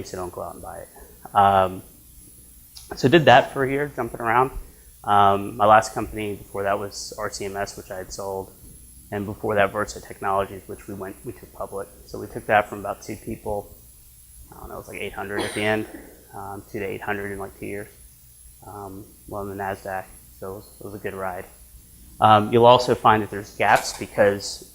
so don't go out and buy it. So did that for a year, jumping around. My last company before that was RCMS, which I had sold, and before that Versa Technologies, which we took public. So we took that from about 2 people, I don't know, it was like 800 at the end, 2 to 800 in like 2 years. Well, in the NASDAQ, so it was a good ride. You'll also find that there's gaps because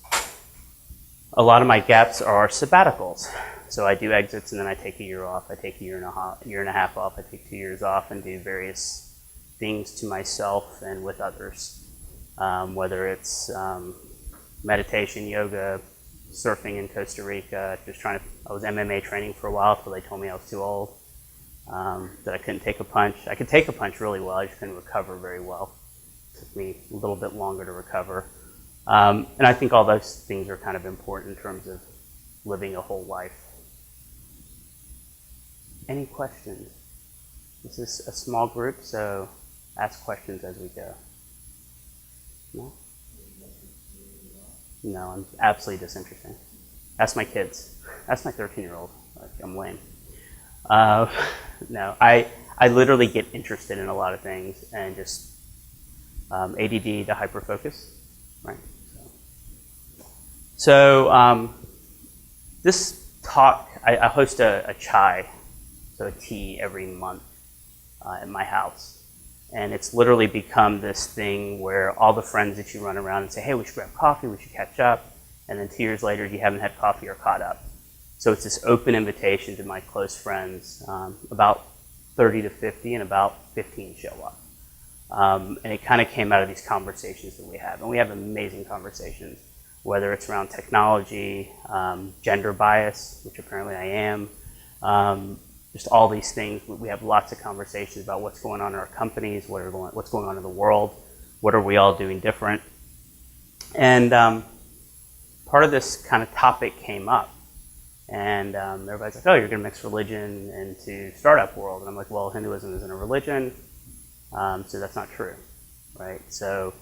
a lot of my gaps are sabbaticals. So I do exits and then I take a year off. I take a year and a half off. I take 2 years off and do various things to myself and with others. Whether it's meditation, yoga, surfing in Costa Rica, I was MMA training for a while until they told me I was too old, that I couldn't take a punch. I could take a punch really well, I just couldn't recover very well. It took me a little bit longer to recover. And I think all those things are kind of important in terms of living a whole life. Any questions? This is a small group, so ask questions as we go. No? No, I'm absolutely disinterested. Ask my kids. Ask my 13-year-old. I'm lame. No, I literally get interested in a lot of things and just ADD to hyperfocus, right? So this talk, I host a chai, so a tea every month at my house. And it's literally become this thing where all the friends that you run around and say, hey, we should grab coffee, we should catch up. And then 2 years later, you haven't had coffee or caught up. So it's this open invitation to my close friends, about 30 to 50, and about 15 show up. And it kind of came out of these conversations that we have. And we have amazing conversations, whether it's around technology, gender bias, which apparently I am, just all these things. We have lots of conversations about what's going on in our companies, what's going on in the world, what are we all doing different. And part of this kind of topic came up. And everybody's like, oh, you're going to mix religion into startup world. And I'm like, well, Hinduism isn't a religion, so that's not true, right? So,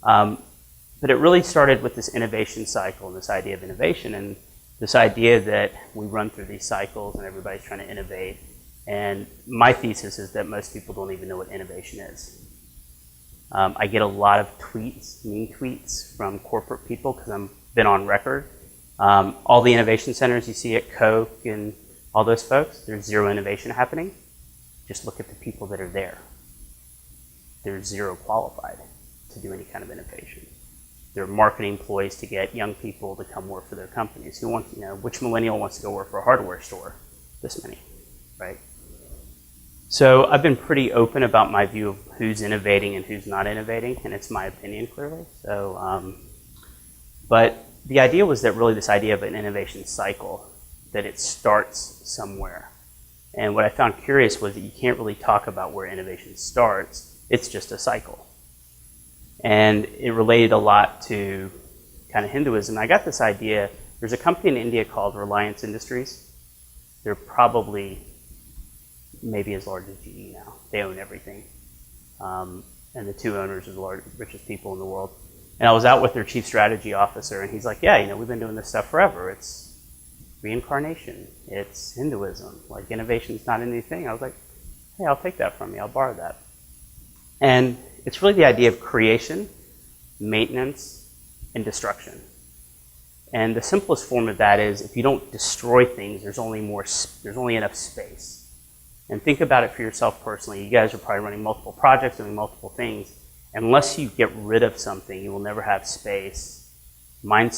but it really started with this innovation cycle and this idea of innovation and this idea that we run through these cycles and everybody's trying to innovate. And my thesis is that most people don't even know what innovation is. I get a lot of tweets, mean tweets from corporate people because I've been on record. All the innovation centers you see at Coke and all those folks, there's zero innovation happening. Just look at the people that are there. They're zero qualified to do any kind of innovation. They're marketing employees to get young people to come work for their companies. Who wants, which millennial wants to go work for a hardware store? This many, right? So I've been pretty open about my view of who's innovating and who's not innovating, and it's my opinion clearly. So, but the idea was that really this idea of an innovation cycle, that it starts somewhere. And what I found curious was that you can't really talk about where innovation starts. It's just a cycle. And it related a lot to kind of Hinduism. I got this idea, there's a company in India called Reliance Industries. They're probably maybe as large as GE now. They own everything. And the 2 owners are the richest people in the world. And I was out with their chief strategy officer and he's like, yeah, we've been doing this stuff forever. It's reincarnation. It's Hinduism. Like innovation's not a new thing. I was like, hey, I'll take that from you. I'll borrow that. And it's really the idea of creation, maintenance, and destruction. And the simplest form of that is if you don't destroy things, there's only enough space. And think about it for yourself personally. You guys are probably running multiple projects, doing multiple things. Unless you get rid of something, you will never have space, mind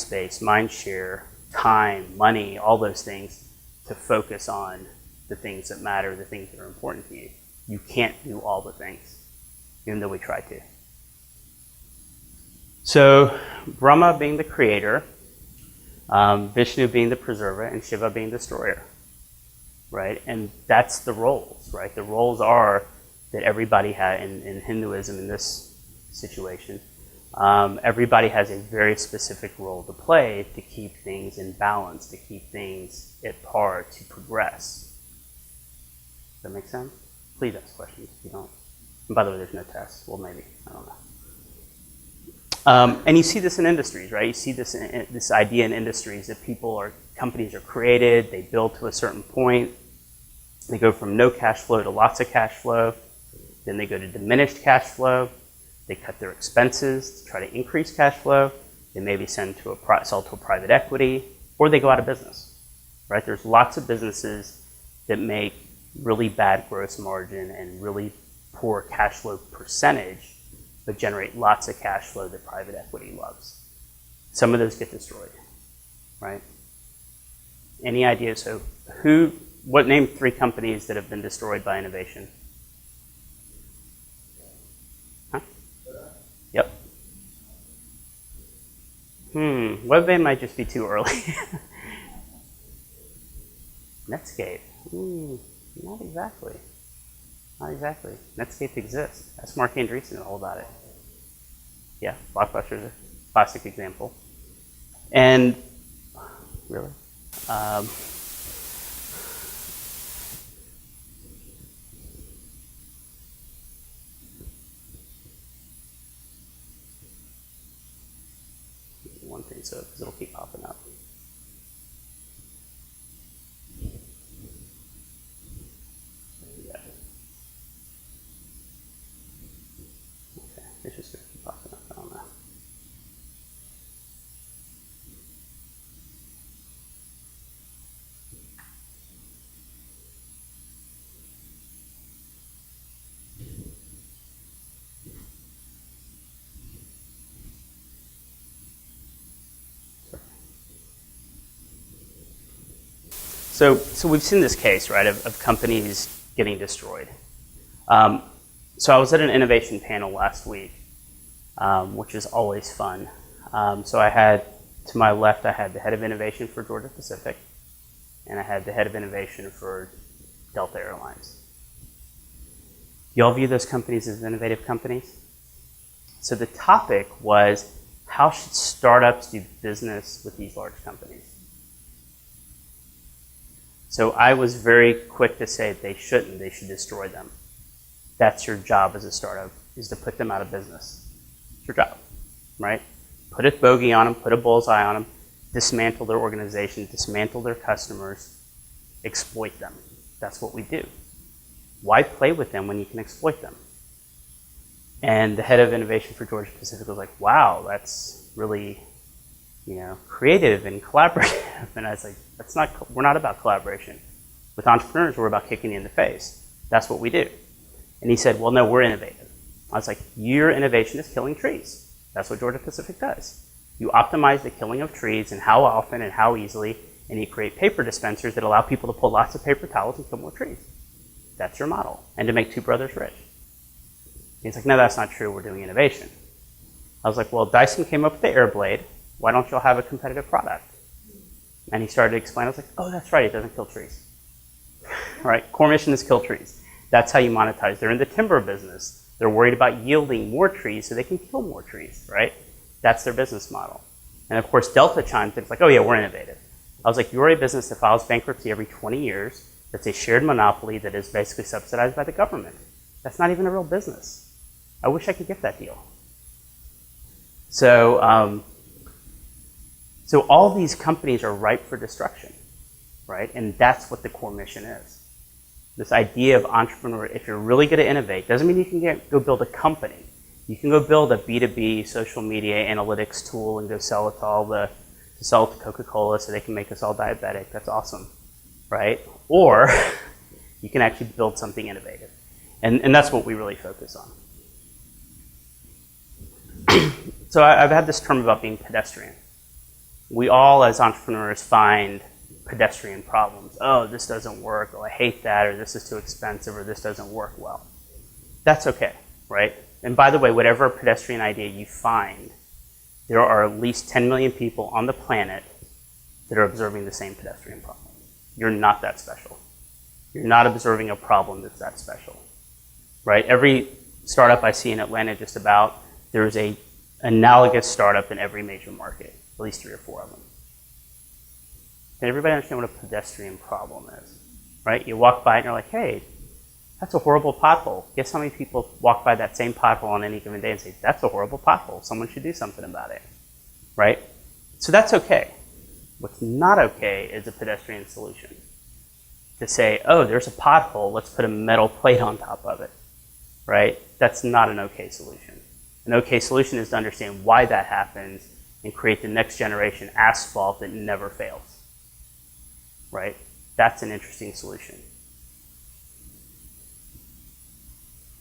share, time, money, all those things to focus on the things that matter, the things that are important to you. You can't do all the things, even though we try to. So Brahma being the creator, Vishnu being the preserver, and Shiva being the destroyer, right? And that's the roles, right? The roles are that everybody has in Hinduism in this situation. Everybody has a very specific role to play to keep things in balance, to keep things at par, to progress. Does that make sense? Please ask questions if you don't. And by the way, there's no test. Well, maybe. I don't know. And you see this in industries, right? You see this idea in industries that companies are created, they build to a certain point, They go from no cash flow to lots of cash flow. Then they go to diminished cash flow. They cut their expenses to try to increase cash flow. They maybe sell to a private equity, or they go out of business, right? There's lots of businesses that make really bad gross margin and really poor cash flow percentage, but generate lots of cash flow that private equity loves. Some of those get destroyed, right? Any ideas? So name 3 companies that have been destroyed by innovation? Huh? Yep. Webvan might just be too early. Netscape. Not exactly. Not exactly. Netscape exists. That's Mark Andreessen all about it. Yeah, Blockbuster is a classic example. And really? One thing, so because it'll keep popping up. Yeah. Okay, it's just going to keep popping up. I don't know. So we've seen this case, right, of companies getting destroyed. So I was at an innovation panel last week, which is always fun. So I had, to my left, I had the head of innovation for Georgia Pacific, and I had the head of innovation for Delta Airlines. You all view those companies as innovative companies? So the topic was, how should startups do business with these large companies? So I was very quick to say they shouldn't, they should destroy them. That's your job as a startup, is to put them out of business. It's your job, right? Put a bogey on them, put a bullseye on them, dismantle their organization, dismantle their customers, exploit them. That's what we do. Why play with them when you can exploit them? And the head of innovation for Georgia Pacific was like, wow, that's really, creative and collaborative. And I was like, we're not about collaboration. With entrepreneurs, we're about kicking you in the face. That's what we do. And he said, well, no, we're innovative. I was like, your innovation is killing trees. That's what Georgia Pacific does. You optimize the killing of trees and how often and how easily, and you create paper dispensers that allow people to pull lots of paper towels and kill more trees. That's your model. And to make 2 brothers rich. He's like, no, that's not true. We're doing innovation. I was like, well, Dyson came up with the Airblade. Why don't y'all have a competitive product? And he started to explain. I was like, oh, that's right. It doesn't kill trees. Right? Core mission is kill trees. That's how you monetize. They're in the timber business. They're worried about yielding more trees so they can kill more trees, right? That's their business model. And of course, Delta chimed in. It's like, oh yeah, we're innovative. I was like, you're a business that files bankruptcy every 20 years. That's a shared monopoly that is basically subsidized by the government. That's not even a real business. I wish I could get that deal. So all these companies are ripe for destruction, right? And that's what the core mission is. This idea of entrepreneur, if you're really good at innovate, doesn't mean you can go build a company. You can go build a B2B social media analytics tool and go sell it to sell it to Coca-Cola so they can make us all diabetic. That's awesome, right? Or you can actually build something innovative. And that's what we really focus on. So I've had this term about being pedestrian. We all, as entrepreneurs, find pedestrian problems. Oh, this doesn't work. Oh, I hate that. Or this is too expensive. Or this doesn't work well. That's okay, right? And by the way, whatever pedestrian idea you find, there are at least 10 million people on the planet that are observing the same pedestrian problem. You're not that special. You're not observing a problem that's that special, right? Every startup I see in Atlanta, just about, there's a analogous startup in every major market, at least 3 or 4 of them. Can everybody understand what a pedestrian problem is, right? You walk by and you're like, hey, that's a horrible pothole. Guess how many people walk by that same pothole on any given day and say, that's a horrible pothole. Someone should do something about it, right? So that's okay. What's not okay is a pedestrian solution. to say, oh, there's a pothole, let's put a metal plate on top of it, right? That's not an okay solution. An okay solution is to understand why that happens and create the next generation asphalt that never fails, right? That's an interesting solution.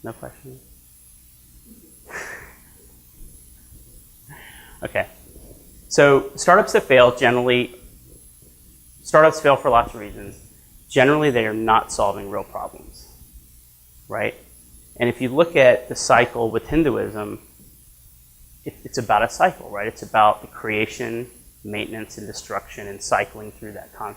No questions? Okay. So startups that fail startups fail for lots of reasons. Generally, they are not solving real problems, right? And if you look at the cycle with Hinduism, it's about a cycle, right? It's about the creation, maintenance, and destruction, and cycling through that concept.